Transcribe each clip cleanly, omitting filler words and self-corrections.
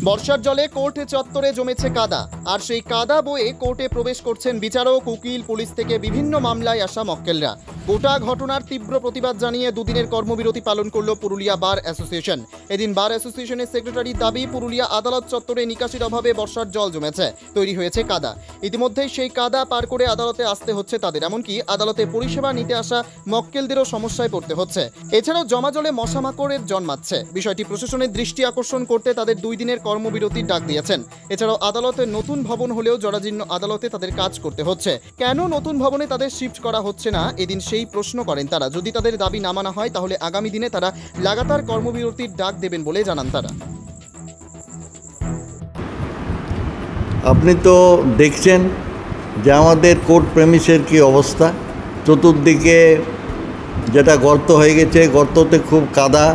বর্ষার জলে কোর্ট চত্বরে জমেছে কাদা, আর সেই কাদা বয়ে কোর্টে প্রবেশ করছেন বিচারক, উকিল, পুলিশ থেকে বিভিন্ন মামলায় আসা মক্কেলরা। গোটা ঘটনার তীব্র প্রতিবাদ জানিয়ে দুদিনের কর্মবিরতি পালন করল পুরুলিয়া বার অ্যাসোসিয়েশন। এদিন বার অ্যাসোসিয়েশনের সেক্রেটারির দাবি, পুরুলিয়া আদালত চত্বরে নিকাশির অভাবে বর্ষার জল জমেছে, তৈরি হয়েছে কাদা। ইতিমধ্যেই সেই কাদা পার করে আদালতে আসতে হচ্ছে তাদের, এমনকি আদালতে পরিষেবা নিতে আসা মক্কেলদেরও সমস্যায় পড়তে হচ্ছে। এছাড়াও জমা জলে মশামাকড়ের জন্মাচ্ছে। বিষয়টি প্রশাসনের দৃষ্টি আকর্ষণ করতে তাদের 2 দিনের কর্মবিরতির ডাক দিয়েছেন। এছাড়াও আদালতে নতুন ভবন হলেও জরাজীর্ণ আদালতে তাদের কাজ করতে হচ্ছে। কেন নতুন ভবনে তাদের শিফট করা হচ্ছে না, এদিন সেই প্রশ্ন করেন তারা। যদি তাদের দাবি না মানা হয় তাহলে আগামী দিনে তারা লাগাতার কর্মবিরতির ডাক দেবেন বলে জানান তারা। আপনি তো দেখছেন যে আমাদের কোর্ট প্রেমিসের কি অবস্থা। চতুর্দিকে যেটা গর্ত হয়ে গেছে, গর্ততে খুব কাদা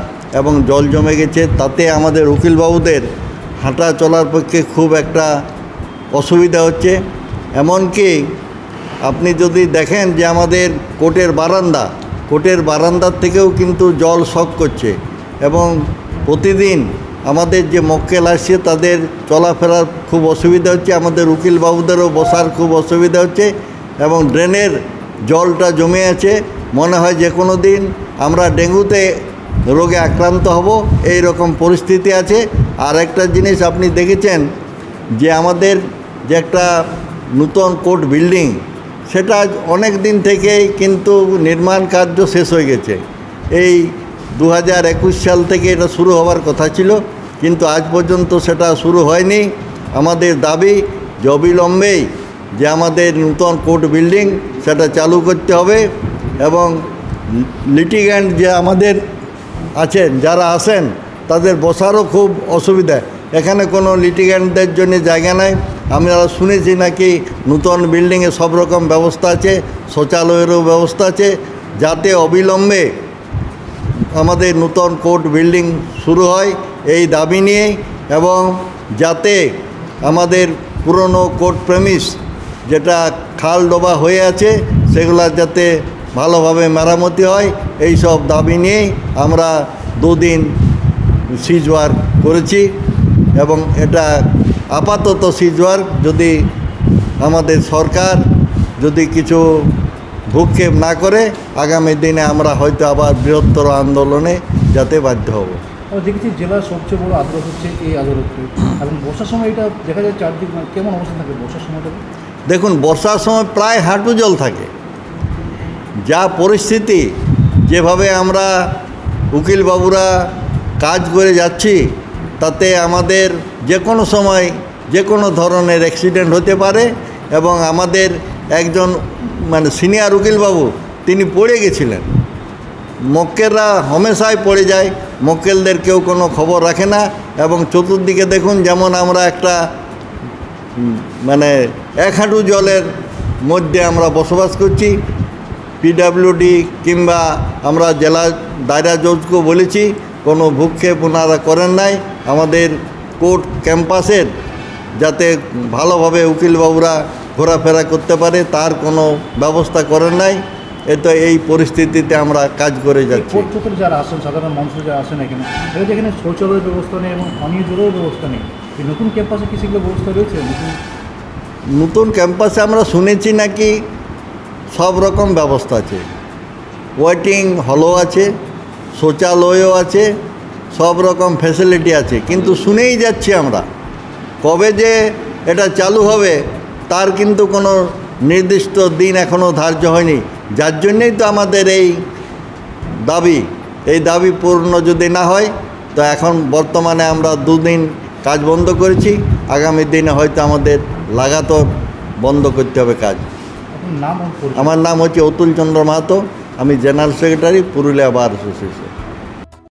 এবং জল জমে গেছে। তাতে আমাদের উকিলবাবুদের হাঁটা চলার পক্ষে খুব একটা অসুবিধা হচ্ছে। এমনকি আপনি যদি দেখেন যে আমাদের কোর্টের বারান্দার থেকেও কিন্তু জল শক করছে, এবং প্রতিদিন আমাদের যে মক্কেল আসছে তাদের চলাফেরার খুব অসুবিধা হচ্ছে। আমাদের উকিলবাবুদেরও বসার খুব অসুবিধা হচ্ছে, এবং ড্রেনের জলটা জমে আছে। মনে হয় যে কোনো দিন আমরা ডেঙ্গুতে রোগে আক্রান্ত হব, এই রকম পরিস্থিতি আছে। আর একটা জিনিস আপনি দেখেছেন যে আমাদের যে একটা নূতন কোর্ট বিল্ডিং, সেটা অনেক দিন থেকেই কিন্তু নির্মাণ কার্য শেষ হয়ে গেছে। এই 2021 সাল থেকে এটা শুরু হওয়ার কথা ছিল, কিন্তু আজ পর্যন্ত সেটা শুরু হয়নি। আমাদের দাবি যে অবিলম্বেই যে আমাদের নূতন কোর্ট বিল্ডিং সেটা চালু করতে হবে, এবং লিটিগ্যান্ট যে আমাদের আছেন, যারা আসেন, তাদের বসারও খুব অসুবিধা। এখানে কোনো লিটিগ্যান্টদের জন্য জায়গা নাই। আমরা শুনেছি নাকি নূতন বিল্ডিংয়ে সব রকম ব্যবস্থা আছে, শৌচালয়েরও ব্যবস্থা আছে, যাতে অবিলম্বে আমাদের নূতন কোর্ট বিল্ডিং শুরু হয় এই দাবি নিয়ে, এবং যাতে আমাদের পুরনো কোর্ট প্রেমিস যেটা খাল ডোবা হয়ে আছে সেগুলা যাতে ভালোভাবে মেরামতি হয়, এই সব দাবি নিয়েই আমরা 2 দিন সিজ ওয়ার্ক করেছি। এবং এটা আপাতত সিজ ওয়ার্ক, যদি আমাদের সরকার যদি কিছু ভূক্ষেপ না করে আগামী দিনে আমরা হয়তো আবার বৃহত্তর আন্দোলনে যেতে বাধ্য হব। আমরা দেখেছি জেলার সবচেয়ে বড় আদালত হচ্ছে এই আদালতটি, এবং বর্ষার সময় এটা দেখা যায় চারদিক কেমন অবস্থা থাকে বর্ষার সময়টা? দেখুন, বর্ষার সময় প্রায় হাঁটু জল থাকে। যা পরিস্থিতি, যেভাবে আমরা উকিলবাবুরা কাজ করে যাচ্ছি, তাতে আমাদের যে কোনো সময় যে কোনো ধরনের অ্যাক্সিডেন্ট হতে পারে। এবং আমাদের একজন সিনিয়র উকিলবাবু তিনি পড়ে গেছিলেন। মক্কেলরা হামেশাই পড়ে যায়, মক্কেলদের কেউ কোনো খবর রাখে না। এবং চতুর্দিকে দেখুন, যেমন আমরা একটা 1 হাঁটু জলের মধ্যে আমরা বসবাস করছি। পিডব্লিউডি কিংবা আমরা জেলা দায়রা জজকেও বলেছি, কোনো ভূক্ষেপ ওনারা করেন নাই। আমাদের কোর্ট ক্যাম্পাসের যাতে ভালোভাবে উকিলবাবুরা ঘোরাফেরা করতে পারে তার কোনো ব্যবস্থা করেন নাই। এতো এই পরিস্থিতিতে আমরা কাজ করে যাচ্ছি। কোর্ট চত্বরে যারা আসেন, সাধারণ মানুষ যারা আসেন এখানে, এখানে শৌচালয়ের ব্যবস্থা নেই এবং পানীয় জলের ব্যবস্থা নেই। এই নতুন ক্যাম্পাসে কি সেগুলো ব্যবস্থা রয়েছে? নতুন ক্যাম্পাসে আমরা শুনেছি নাকি সব রকম ব্যবস্থা আছে, ওয়েটিং হলও আছে, শৌচালয়ও আছে, সব রকম ফ্যাসিলিটি আছে। কিন্তু শুনেই যাচ্ছি আমরা, কবে যে এটা চালু হবে তার কিন্তু কোনো নির্দিষ্ট দিন এখনও ধার্য হয়নি। যার জন্যেই তো আমাদের এই দাবি পূর্ণ যদি না হয়, তো এখন বর্তমানে আমরা 2 দিন কাজ বন্ধ করেছি। আগামী দিনে হয়তো আমাদের লাগাতার বন্ধ করতে হবে কাজ। আমার নাম হচ্ছে অতুল চন্দ্র মাহাতো, আমি general secretary, Purulia bar association.